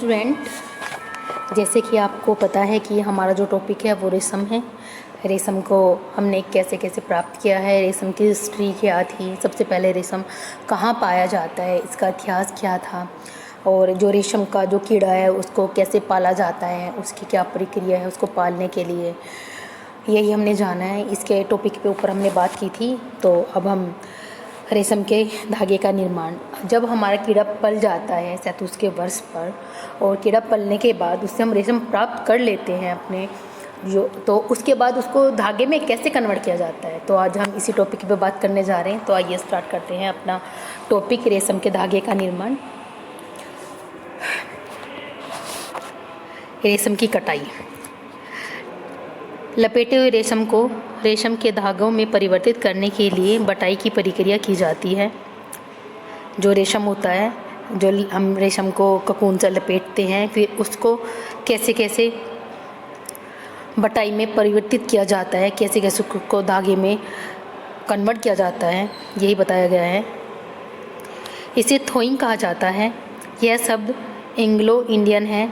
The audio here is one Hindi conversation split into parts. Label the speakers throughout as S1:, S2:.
S1: स्टूडेंट, जैसे कि आपको पता है कि हमारा जो टॉपिक है वो रेशम है। रेशम को हमने कैसे कैसे प्राप्त किया है, रेशम की हिस्ट्री क्या थी, सबसे पहले रेशम कहाँ पाया जाता है, इसका इतिहास क्या था, और जो रेशम का जो कीड़ा है उसको कैसे पाला जाता है, उसकी क्या प्रक्रिया है उसको पालने के लिए, यही हमने जाना है। इसके टॉपिक पे ऊपर हमने बात की थी। तो अब हम रेशम के धागे का निर्माण, जब हमारा कीड़ा पल जाता है शहतूत के वर्ष पर, और कीड़ा पलने के बाद उससे हम रेशम प्राप्त कर लेते हैं अपने जो, तो उसके बाद उसको धागे में कैसे कन्वर्ट किया जाता है। तो आज हम इसी टॉपिक पे बात करने जा रहे हैं। तो आइए स्टार्ट करते हैं अपना टॉपिक, रेशम के धागे का निर्माण। रेशम की कटाई। लपेटे हुए रेशम को रेशम के धागों में परिवर्तित करने के लिए बटाई की प्रक्रिया की जाती है। जो रेशम होता है, जो हम रेशम को ककून से लपेटते हैं, फिर उसको कैसे कैसे बटाई में परिवर्तित किया जाता है, कैसे कैसे उसको धागे में कन्वर्ट किया जाता है, यही बताया गया है। इसे थ्रोइंग कहा जाता है। यह शब्द एंग्लो इंडियन है,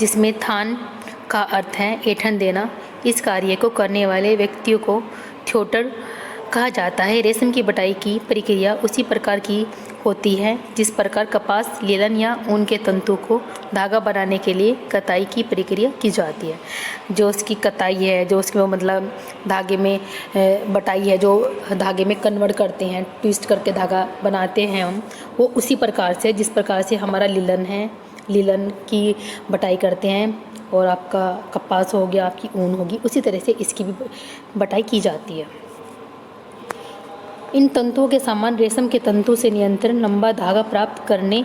S1: जिसमें थान का अर्थ है ऐंठन देना। इस कार्य को करने वाले व्यक्तियों को थ्रोटर कहा जाता है। रेशम की बटाई की प्रक्रिया उसी प्रकार की होती है जिस प्रकार कपास, लिनन या ऊन के तंतु को धागा बनाने के लिए कताई की प्रक्रिया की जाती है। जो उसकी कताई है, जो उसकी मतलब धागे में बटाई है, जो धागे में कन्वर्ट करते हैं, ट्विस्ट करके धागा बनाते हैं हम, वो उसी प्रकार से जिस प्रकार से हमारा लिनन है, लिनन की बटाई करते हैं, और आपका कपास हो गया, आपकी ऊन होगी, उसी तरह से इसकी भी बटाई की जाती है। इन तंतुओं के समान रेशम के तंतु से नियंत्रण लंबा धागा प्राप्त करने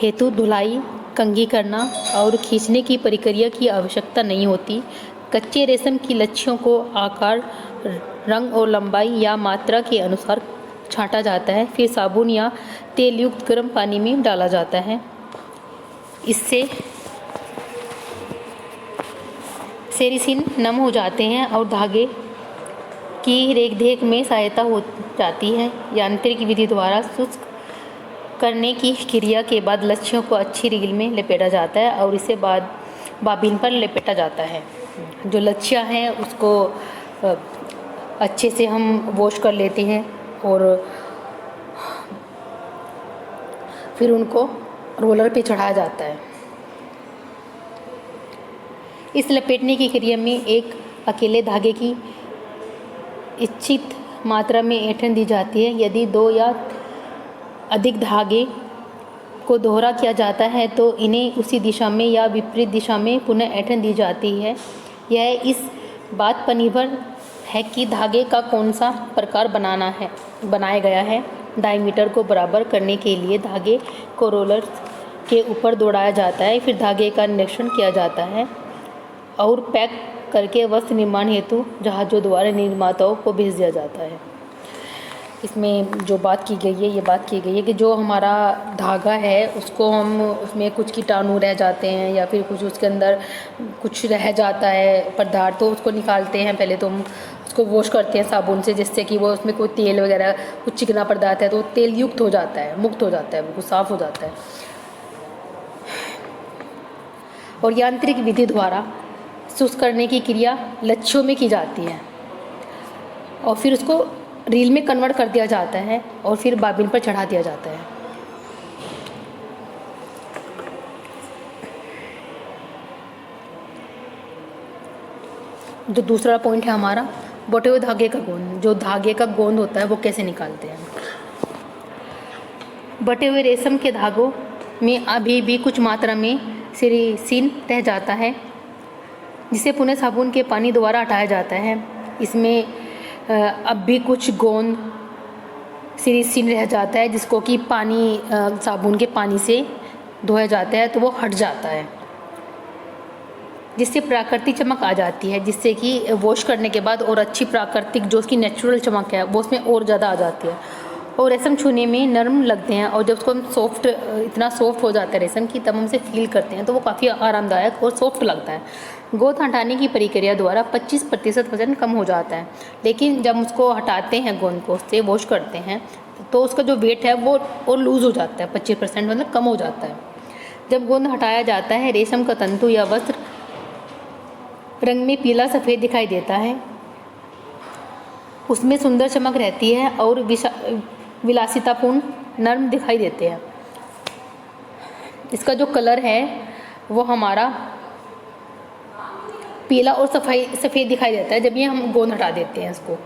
S1: हेतु धुलाई, कंघी करना और खींचने की प्रक्रिया की आवश्यकता नहीं होती। कच्चे रेशम की लच्छियों को आकार, रंग और लंबाई या मात्रा के अनुसार छांटा जाता है, फिर साबुन या तेल युक्त गर्म पानी में डाला जाता है। इससे सेरिसिन नम हो जाते हैं और धागे की रेख में सहायता हो जाती है। यांत्रिक विधि द्वारा शुष्क करने की क्रिया के बाद लच्छियों को अच्छी रील में लपेटा जाता है और इसे बाद बाबिन पर लपेटा जाता है। जो लच्छियाँ हैं उसको अच्छे से हम वॉश कर लेते हैं और फिर उनको रोलर पे चढ़ाया जाता है। इस लपेटने की क्रिया में एक अकेले धागे की इच्छित मात्रा में ऐंठन दी जाती है। यदि दो या अधिक धागे को दोहरा किया जाता है तो इन्हें उसी दिशा में या विपरीत दिशा में पुनः ऐंठन दी जाती है। यह इस बात पर निर्भर है कि धागे का कौन सा प्रकार बनाया गया है। डायमीटर को बराबर करने के लिए धागे को रोलर के ऊपर दौड़ाया जाता है, फिर धागे का निरीक्षण किया जाता है और पैक करके वस्त्र निर्माण हेतु जहाज़ों द्वारा निर्माताओं को भेज दिया जाता है। इसमें जो बात की गई है, ये बात की गई है कि जो हमारा धागा है उसको हम, उसमें कुछ कीटाणु रह जाते हैं या फिर कुछ उसके अंदर कुछ रह जाता है पदार्थ, तो उसको निकालते हैं। पहले तो हम उसको वॉश करते हैं साबुन से, जिससे कि वो उसमें कोई तेल वगैरह कुछ चिकना पदार्थ है तो तेल युक्त हो जाता है, मुक्त हो जाता है, बिल्कुल साफ़ हो जाता है। और यांत्रिक विधि द्वारा शुष्क करने की क्रिया लच्छियों में की जाती है और फिर उसको रील में कन्वर्ट कर दिया जाता है और फिर बाबिन पर चढ़ा दिया जाता है। जो दूसरा पॉइंट है हमारा, बटे हुए धागे का गोंद। जो धागे का गोंद होता है वो कैसे निकालते हैं। बटे हुए रेशम के धागों में अभी भी कुछ मात्रा में सेरिसिन रह जाता है, जिसे पुनः साबुन के पानी द्वारा हटाया जाता है। इसमें अब भी कुछ गोंद सेरिसिन रह जाता है, जिसको कि पानी, साबुन के पानी से धोया जाता है तो वो हट जाता है, जिससे प्राकृतिक चमक आ जाती है, जिससे कि वॉश करने के बाद और अच्छी प्राकृतिक जो उसकी नेचुरल चमक है वो उसमें और ज़्यादा आ जाती है और रेशम छूने में नरम लगते हैं। और जब उसको हम सॉफ्ट, इतना सॉफ्ट हो जाता है रेशम की, तब हम उसे फील करते हैं तो वो काफ़ी आरामदायक और सॉफ्ट लगता है। गोंद हटाने की प्रक्रिया द्वारा 25% वजन कम हो जाता है, लेकिन जब उसको हटाते हैं गोंद को, उससे वॉश करते हैं, तो उसका जो वेट है वो और लूज़ हो जाता है, 25% मतलब कम हो जाता है। जब गोंद हटाया जाता है रेशम का तंतु या वस्त्र रंग में पीला सफ़ेद दिखाई देता है। उसमें सुंदर चमक रहती है और विलासितापूर्ण नर्म दिखाई देते हैं। इसका जो कलर है वो हमारा पीला और सफ़ेद दिखाई देता है जब ये हम गोंद हटा देते हैं इसको।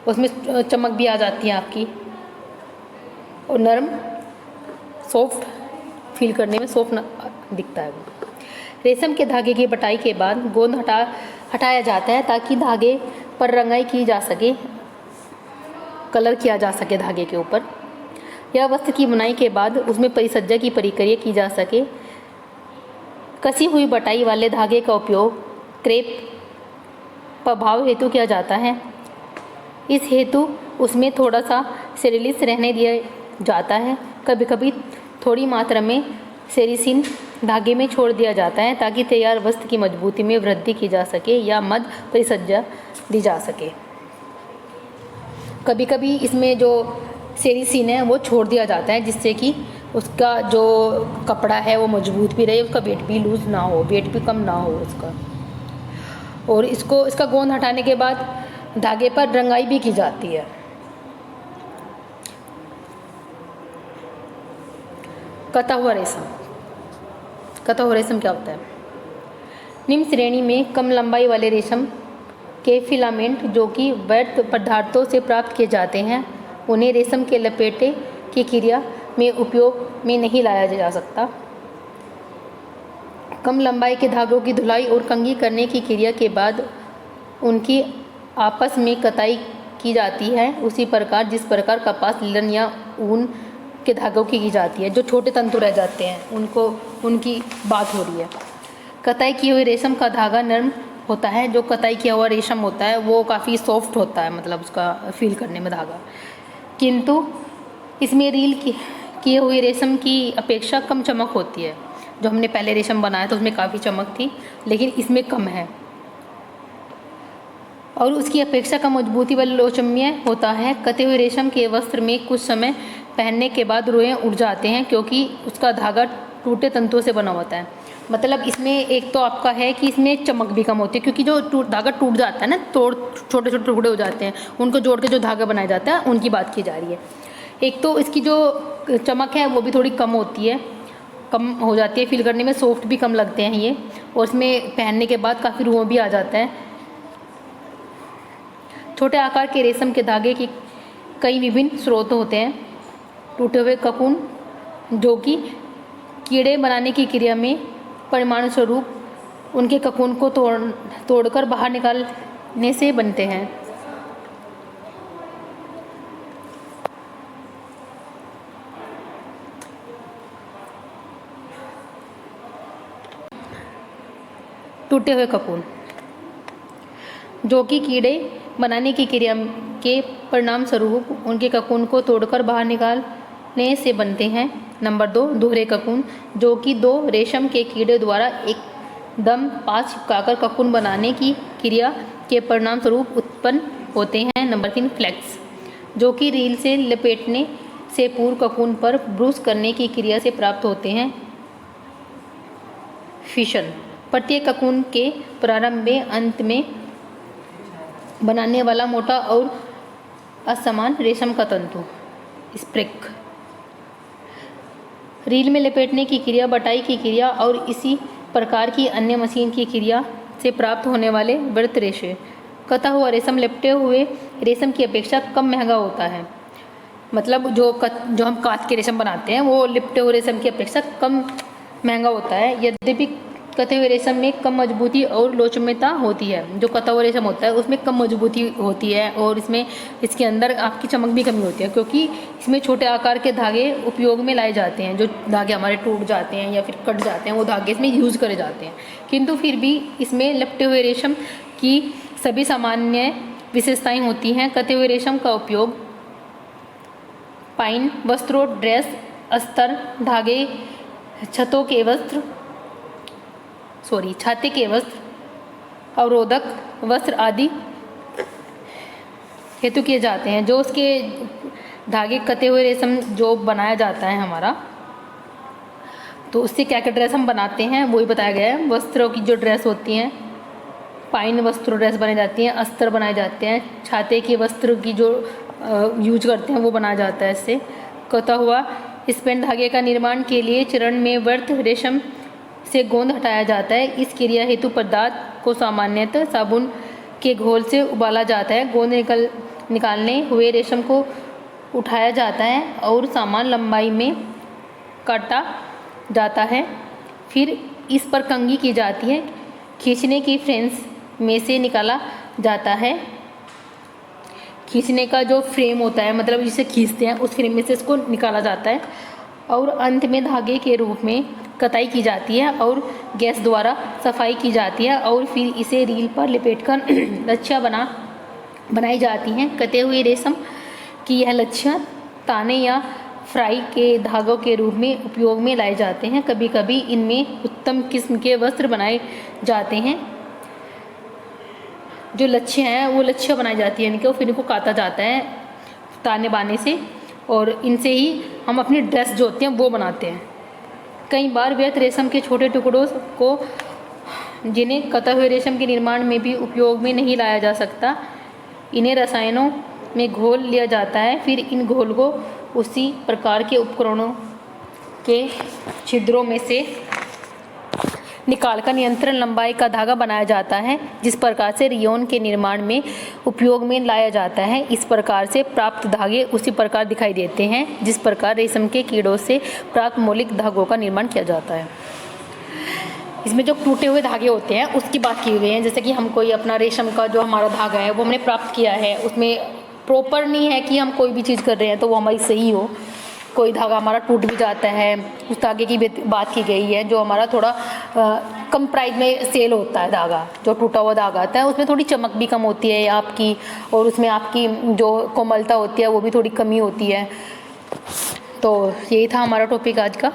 S1: उसमें चमक भी आ जाती है आपकी और नरम सॉफ्ट फील करने में सॉफ्ट दिखता है वो। रेशम के धागे की बटाई के बाद गोंद हटाया जाता है ताकि धागे पर रंगाई की जा सके, कलर किया जा सके धागे के ऊपर। या वस्त्र की बुनाई के बाद उसमें परिसज्जा की प्रक्रिया की जा सके। कसी हुई बटाई वाले धागे का उपयोग क्रेप प्रभाव हेतु किया जाता है। इस हेतु उसमें थोड़ा सा सेरिलिस रहने दिया जाता है। कभी कभी थोड़ी मात्रा में सेरिसिन धागे में छोड़ दिया जाता है ताकि तैयार वस्त्र की मजबूती में वृद्धि की जा सके या मध्य परिसज्जा दी जा सके। कभी कभी इसमें जो सेरिसिन है वो छोड़ दिया जाता है जिससे कि उसका जो कपड़ा है वो मजबूत भी रहे, उसका वेट भी लूज़ ना हो, वेट भी कम ना हो उसका। और इसका गोंद हटाने के बाद धागे पर रंगाई भी की जाती है। कता हुआ रेशम। कता हुआ रेशम क्या होता है? निम्न श्रेणी में कम लंबाई वाले रेशम के फिलामेंट जो कि व्यर्थ पदार्थों से प्राप्त किए जाते हैं उन्हें रेशम के लपेटे की क्रिया में उपयोग में नहीं लाया जा सकता। कम लंबाई के धागों की धुलाई और कंघी करने की क्रिया के बाद उनकी आपस में कताई की जाती है उसी प्रकार जिस प्रकार कपास, लिनन या ऊन के धागों की जाती है। जो छोटे तंतु रह जाते हैं उनकी बात हो रही है। कताई की हुई रेशम का धागा नरम होता है। जो कताई किया हुआ रेशम होता है वो काफ़ी सॉफ्ट होता है, मतलब उसका फील करने में धागा। किंतु इसमें रील किए हुई रेशम की अपेक्षा कम चमक होती है। जो हमने पहले रेशम बनाया था उसमें काफ़ी चमक थी, लेकिन इसमें कम है। और उसकी अपेक्षा कम मजबूती व लोचम्य होता है। कते हुए रेशम के वस्त्र में कुछ समय पहनने के बाद रुएं उड़ जाते हैं क्योंकि उसका धागा टूटे तंतुओं से बना होता है। मतलब इसमें एक तो आपका है कि इसमें चमक भी कम होती है क्योंकि जो धागा टूट जाता है ना, छोटे छोटे टुकड़े हो जाते हैं, उनको जोड़ के जो धागा बनाया जाता है उनकी बात की जा रही है। एक तो इसकी जो चमक है वो भी थोड़ी कम होती है, कम हो जाती है, फील करने में सॉफ्ट भी कम लगते हैं ये। और इसमें पहनने के बाद काफ़ी रुआं भी आ जाता है। छोटे आकार के रेशम के धागे के कई विभिन्न स्रोत होते हैं। टूटे हुए ककून जो कि कीड़े बनाने की क्रिया में परिणाम स्वरूप उनके ककून को तोड़कर बाहर निकालने से बनते हैं। टूटे हुए ककून जो कि कीड़े बनाने की क्रिया के परिणाम स्वरूप उनके ककून को तोड़कर बाहर निकालने से बनते हैं। नंबर 2, दोहरे ककून जो कि दो रेशम के कीड़े द्वारा एकदम पास चिपकाकर ककून बनाने की क्रिया के परिणाम स्वरूप उत्पन्न होते हैं। नंबर 3, फ्लेक्स जो कि रील से लपेटने से पूर्व ककून पर ब्रूस करने की क्रिया से प्राप्त होते हैं। फिशन प्रत्येक ककून के प्रारंभ में अंत में बनाने वाला मोटा और असमान रेशम का तंतु। स्प्रिक रील में लपेटने की क्रिया, बटाई की क्रिया और इसी प्रकार की अन्य मशीन की क्रिया से प्राप्त होने वाले वृत्त रेशे। कता हुआ रेशम लिपटे हुए रेशम की अपेक्षा कम महंगा होता है। मतलब जो हम कांच के रेशम बनाते हैं वो लिपटे हुए रेशम की अपेक्षा कम महंगा होता है। यद्यपि कते हुए रेशम में कम मजबूती और लोचम्यता होती है। जो कता हुआ रेशम होता है उसमें कम मजबूती होती है और इसके अंदर आपकी चमक भी कमी होती है क्योंकि इसमें छोटे आकार के धागे उपयोग में लाए जाते हैं। जो धागे हमारे टूट जाते हैं या फिर कट जाते हैं वो धागे इसमें यूज़ करे जाते हैं, किंतु फिर भी इसमें लिपटे हुए रेशम की सभी सामान्य विशेषताएँ होती हैं। कते हुए रेशम का उपयोग पाइन वस्त्रों, ड्रेस, अस्तर, धागे, छाते के वस्त्र, अवरोधक वस्त्र आदि हेतु किए जाते हैं। जो उसके धागे कते हुए रेशम जो बनाया जाता है हमारा, तो उससे क्या क्या ड्रेस हम बनाते हैं वही बताया गया है। वस्त्रों की जो ड्रेस होती हैं, पाइन वस्त्र ड्रेस बनाई जाती हैं, अस्त्र बनाए जाते हैं, छाते के वस्त्र की जो यूज करते हैं वो बनाया जाता है इससे। कता हुआ स्पेन धागे का निर्माण के लिए चरण में व्रत रेशम से गोंद हटाया जाता है। इस क्रिया हेतु पदार्थ को सामान्यतः साबुन के घोल से उबाला जाता है। गोंद निकालने हुए रेशम को उठाया जाता है और समान लंबाई में काटा जाता है। फिर इस पर कंघी की जाती है। खींचने की फ्रेम्स में से निकाला जाता है। खींचने का जो फ्रेम होता है, मतलब जिसे खींचते हैं, उस फ्रेम में से इसको निकाला जाता है और अंत में धागे के रूप में कताई की जाती है और गैस द्वारा सफाई की जाती है और फिर इसे रील पर लपेटकर लच्छियाँ बनाई जाती हैं। कते हुए रेशम की यह लच्छियाँ ताने या फ्राई के धागों के रूप में उपयोग में लाए जाते हैं। कभी कभी इनमें उत्तम किस्म के वस्त्र बनाए जाते हैं। जो लच्छियाँ हैं वो लच्छियाँ बनाई जाती हैं इनके, और फिर इनको काटा जाता है ताने बाने से, और इनसे ही हम अपनी ड्रेस जो होती हैं वो बनाते हैं। कई बार व्यर्थ रेशम के छोटे टुकड़ों को, जिन्हें कटा हुए रेशम के निर्माण में भी उपयोग में नहीं लाया जा सकता, इन्हें रसायनों में घोल लिया जाता है। फिर इन घोल को उसी प्रकार के उपकरणों के छिद्रों में से निकालकर नियंत्रण लंबाई का धागा बनाया जाता है, जिस प्रकार से रियोन के निर्माण में उपयोग में लाया जाता है। इस प्रकार से प्राप्त धागे उसी प्रकार दिखाई देते हैं जिस प्रकार रेशम के कीड़ों से प्राप्त मौलिक धागों का निर्माण किया जाता है। इसमें जो टूटे हुए धागे होते हैं उसकी बात की गई है। जैसे कि हम कोई अपना रेशम का जो हमारा धागा है वो हमने प्राप्त किया है, उसमें प्रॉपर नहीं है कि हम कोई भी चीज़ कर रहे हैं तो वो हमारी सही हो। कोई धागा हमारा टूट भी जाता है, उस धागे की बात की गई है जो हमारा थोड़ा कम प्राइस में सेल होता है। धागा जो टूटा हुआ धागा आता है उसमें थोड़ी चमक भी कम होती है आपकी, और उसमें आपकी जो कोमलता होती है वो भी थोड़ी कमी होती है। तो यही था हमारा टॉपिक आज का।